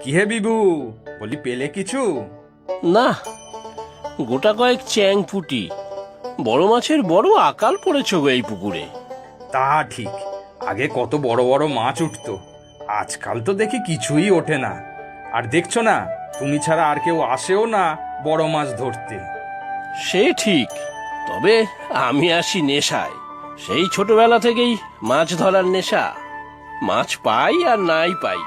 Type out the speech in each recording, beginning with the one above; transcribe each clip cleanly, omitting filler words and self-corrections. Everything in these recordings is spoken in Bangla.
কি হে বিভু, বলি পেলে কিছু? না, গোটা কয়েক চ্যাং পুটি। বড় মাছের বড় আকাল পড়েছে গো এই পুকুরে। তা ঠিক, আগে কত বড় বড় মাছ উঠতো, আজকাল তো দেখি কিছুই ওঠে না। আর দেখছো না, তুমি ছাড়া আর কেউ আসেও না বড় মাছ ধরতে। সে ঠিক, তবে আমি আসি নেশায়। সেই ছোটবেলা থেকেই মাছ ধরার নেশা। মাছ পাই আর নাই পাই,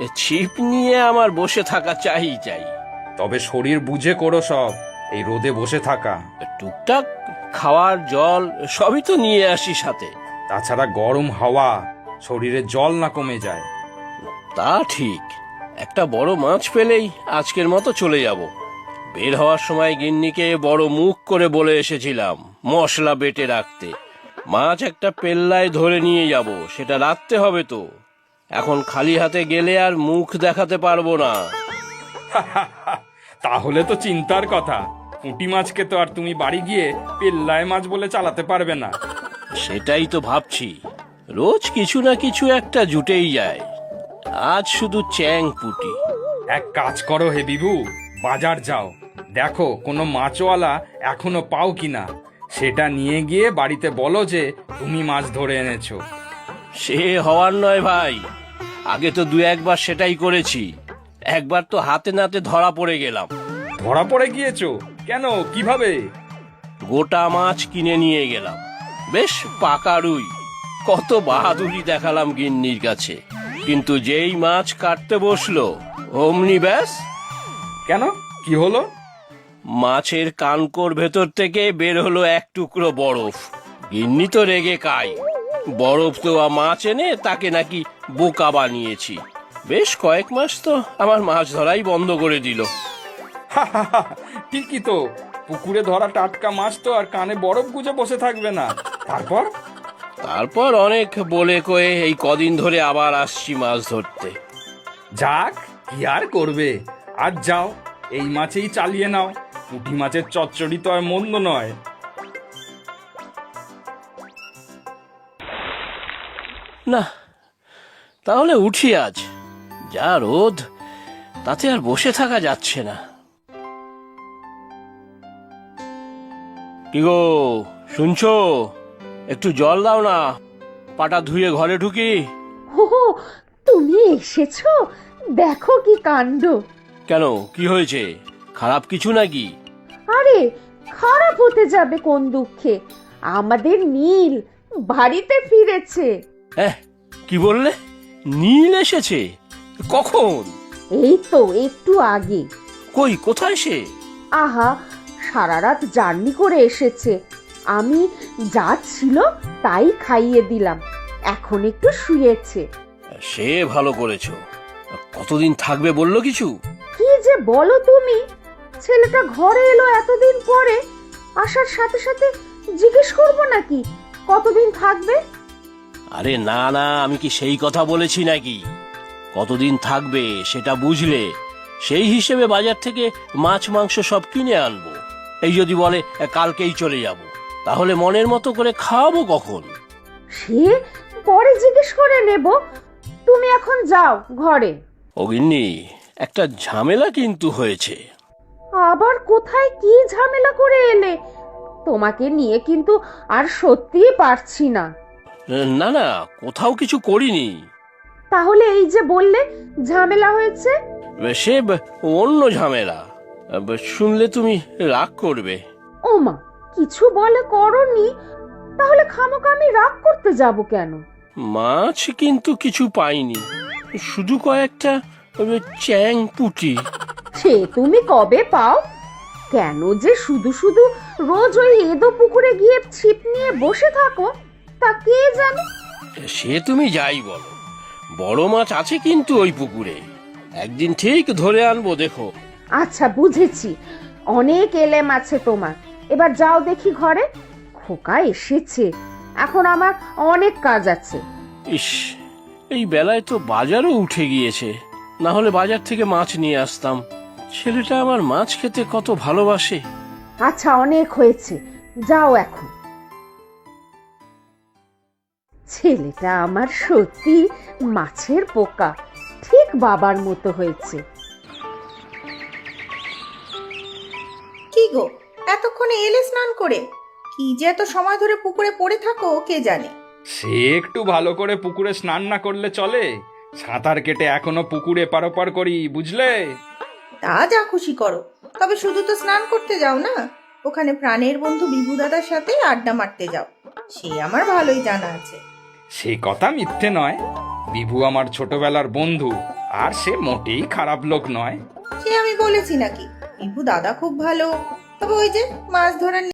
এ ছিপ নিয়ে আমার বসে থাকা চাই। তবে শরীর বুঝে করো সব, এই রোদে বসে থাকা। টুকটাক খাওয়ার জল সবই তো নিয়ে আসি সাথে। তাছাড়া গরম হাওয়া, শরীরে জল না কমে যায়। তা ঠিক, একটা বড় মাছ পেলেই আজকের মতো চলে যাব। বের হওয়ার সময় গিন্নিকে বড় মুখ করে বলে এসেছিলাম মশলা বেটে রাখতে। মাছ একটা পেল্লায় ধরে নিয়ে যাব, সেটা রাখতে হবে তো। এখন খালি হাতে গেলে আর মুখ দেখাতে পারবো না। তাহলে তো চিন্তার কথা, পুঁটি মাছকে তো আর তুমি বাড়ি গিয়ে পেল্লায় মাছ বলে চালাতে পারবে না। সেটাই তো ভাবছি, রোজ কিছু না কিছু একটা জুটেই যায়। আজ শুধু চ্যাং পুটি। এক কাজ করো হে বিভু, বাজার যাও, দেখো কোনো মাছওয়ালা এখনো পাও কিনা। সেটা নিয়ে গিয়ে বাড়িতে বলো যে তুমি মাছ ধরে এনেছো। সে হওয়ার নয় ভাই, আগে তো দু একবার সেটাই করেছি। একবার তো হাতে নাতে ধরা পড়ে গেলাম। ধরা পড়ে গিয়েছো কেন, কিভাবে? গোটা মাছ কিনে নিয়ে গেলাম, বেশ পাকা রুই। কত বাহাদুরি দেখালাম গিন্নির কাছে, কিন্তু যেই মাছ কাটতে বসলো অমনি ব্যাস। কেন, কি হলো? মাছের কানকোর ভেতর থেকে বের হলো এক টুকরো বরফ। গিন্নি তো রেগে কাই, বরফ দেওয়া মাছ এনে তাকে নাকি বোকা বানিয়েছি। বেশ কয়েক মাস তো আমার মাছ ধরাই বন্ধ করে দিল। ঠিকই তো, পুকুরে ধরা টাটকা মাছ তো আর কানে বরফ গুজে বসে থাকবে না। তারপর অনেক বলে কয়ে এই কদিন ধরে আবার আসছি মাছ ধরতে। যাক, কি আর করবে, আজ যাও এই মাছেই চালিয়ে নাও। পুঁটি মাছের চচ্চড়ি তো আর মন্দ নয়। না, তাহলে উঠি আজ। যা রোদ, তাতে আর বসে থাকা যাচ্ছে না। কি গো, শুনছো? একটু জল দাও না, পাটা ধুয়ে ঘরে ঢুকি। ও, তুমি এসেছো? দেখো কি কাণ্ড! কেন, কি হয়েছে? খারাপ কিছু নাকি? আরে, খারাপ হতে যাবে কোন দুঃখে? আমাদের নীল বাড়িতে ফিরেছে। কি বললে? নীল এসেছে? কখন? এই তো একটু আগে। কই, কোথায় সে? আহা, সারা রাত জার্নি করে এসেছে। আমি যা ছিল তাই খাইয়ে দিলাম, এখন একটু শুয়েছে। সে ভালো করেছো। কতদিন থাকবে বললো কিছু? কি যে বলো তুমি! ছেলেটা ঘরে এলো এতদিন পরে, আসার সাথে সাথে জিজ্ঞেস করবো নাকি কতদিন থাকবে? আরে না না, আমি কি সেই কথা বলেছি নাকি? কতদিন থাকবে সেটা বুঝলে সেই হিসেবে বাজার থেকে মাছ মাংস সব কিনে আনবো। এই যদি বলে কালকেই চলে যাব, তাহলে মনের মতো করে খাওয়াবো কখন? সে পরে জিজ্ঞেস করে নেব। তুমি এখন যাও ঘরে। অগিন্নি, একটা ঝামেলা কিন্তু হয়েছে। আবার কোথায় কি ঝামেলা করে এলে? তোমাকে নিয়ে কিন্তু আর সত্যিই পারছি না। না না, কোথাও কিছু করিনি। তাহলে এই যে বললে ঝামেলা হয়েছে। সে অন্য ঝামেলা, শুনলে তুমি রাগ করবে। ওমা, কিছু বলে করনি, তাহলে খামোকা আমি রাগ করতে যাব কেন? মাছ কিন্তু কিছু পাইনি, শুধু কয়েকটা চ্যাং পুঁটি। সে তুমি কবে পাও? কেন যে শুধু শুধু রোজ ওই এদো পুকুরে গিয়ে ছিপ নিয়ে বসে থাকো, তা কে জানে। সে তুমি যাই বলো, বড় মাছ আছে কিন্তু ওই পুকুরে। একদিন ঠিক ধরে আনবো, দেখো। আচ্ছা, বুঝেছি, অনেক এলেম আছে তোমার। এবার যাও দেখি ঘরে। খোকা এসেছে, এখন আমার অনেক কাজ আছে। ইস, এই বেলায় তো বাজারও উঠে গিয়েছে, না হলে বাজার থেকে মাছ নিয়ে আসতাম। ছেলেটা আমার মাছ খেতে কত ভালোবাসে। আচ্ছা, অনেক হয়েছে, যাও এখন। ছেলেটা আমার সত্যি মাছের পোকা, ঠিক বাবার মতো হয়েছে। কি গো, এতক্ষণে এলে স্নান করে? কি যে এত সময় ধরে পুকুরে পড়ে থাকো কে জানে। সে একটু ভালো করে পুকুরে স্নান না করলে চলে? সাঁতার কেটে এখনো পুকুরে এপার ওপার করি, বুঝলে? তা যা খুশি করো, তবে শুধু তো স্নান করতে যাও না, ওখানে প্রাণের বন্ধু বিভু দাদার সাথে আড্ডা মারতে যাও, সে আমার ভালোই জানা আছে। সে কথা মিথ্যে নয়, বিভু আমার ছোটবেলার বন্ধু, আর সে মোটেই খারাপ লোক নয়। সে আমি বলেছি নাকি? বিভু দাদা খুব ভালো, তবে ওই যে মাছ ধরার